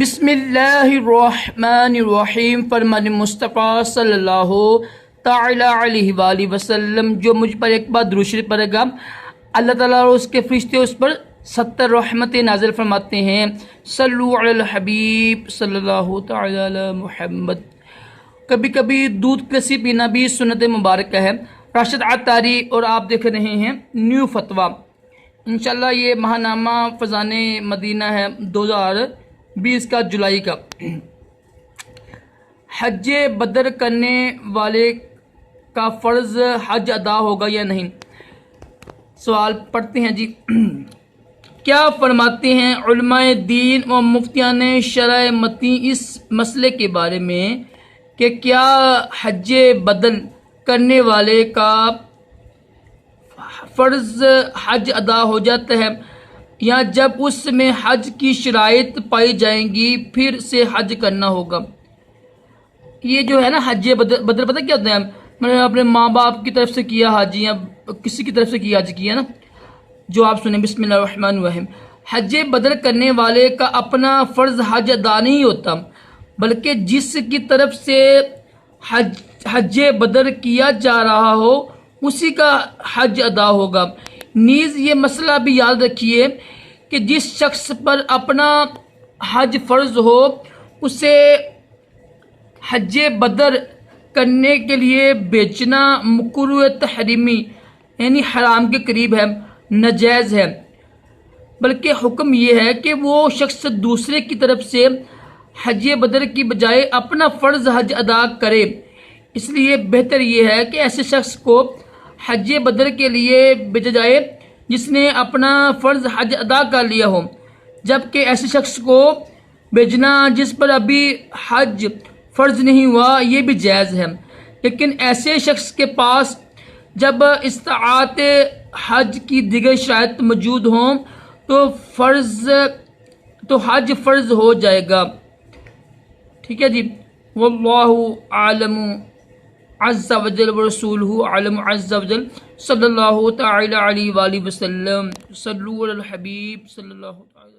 بسم اللہ الرحمن الرحیم فرمان مصطفیٰ صلی اللہ تعالی علیہ وآلہ وسلم جو مجھ پر ایک بار درود شریف پڑھے گا اللہ تعالیٰ اور اس کے فرشتے اس پر 70 رحمتیں نازل فرماتے ہیں۔ صلو علی الحبیب صلی اللہ تعالی علی محمد۔ کبھی کبھی دودھ کسی پینا بھی سنت مبارکہ ہے۔ راشد عطاری اور آپ دیکھ رہے ہیں نیو فتویٰ۔ انشاءاللہ یہ ماہنامہ فیضان مدینہ ہے 2020 کا جولائی کا۔ حج بدر کرنے والے کا فرض حج ادا ہوگا یا نہیں؟ سوال پڑھتے ہیں جی۔ کیا فرماتے ہیں علماء دین و مفتیان شرع متی اس مسئلے کے بارے میں کہ کیا حج بدر کرنے والے کا فرض حج ادا ہو جاتا ہے یا جب اس میں حج کی شرائط پائی جائیں گی پھر سے حج کرنا ہوگا؟ یہ جو ہے نا حج بدر پتہ کیا ہوتا ہے؟ میں نے اپنے ماں باپ کی طرف سے کیا حج یا کسی کی طرف سے کیا حج کیا نا، جو آپ سنیں بسم اللہ الرحمن الرحیم۔ حج بدر کرنے والے کا اپنا فرض حج ادا نہیں ہوتا، بلکہ جس کی طرف سے حج بدر کیا جا رہا ہو اسی کا حج ادا ہوگا۔ نیز یہ مسئلہ بھی یاد رکھیے کہ جس شخص پر اپنا حج فرض ہو اسے حج بدر کرنے کے لیے بیچنا مکروہ تحریمی یعنی حرام کے قریب ہے، ناجائز ہے، بلکہ حکم یہ ہے کہ وہ شخص دوسرے کی طرف سے حج بدر کی بجائے اپنا فرض حج ادا کرے۔ اس لیے بہتر یہ ہے کہ ایسے شخص کو حج بدر کے لیے بھیجا جائے جس نے اپنا فرض حج ادا کر لیا ہو، جبکہ ایسے شخص کو بھیجنا جس پر ابھی حج فرض نہیں ہوا یہ بھی جائز ہے۔ لیکن ایسے شخص کے پاس جب استطاعت حج کی دیگر شرائط موجود ہوں تو حج فرض ہو جائے گا۔ ٹھیک ہے جی۔ واللہ عالم عز وجل ورسولہ عالم عز وجل صلی اللہ تعالی علیہ وآلہ وسلم۔ صلو علی الحبیب صلی اللہ تعالی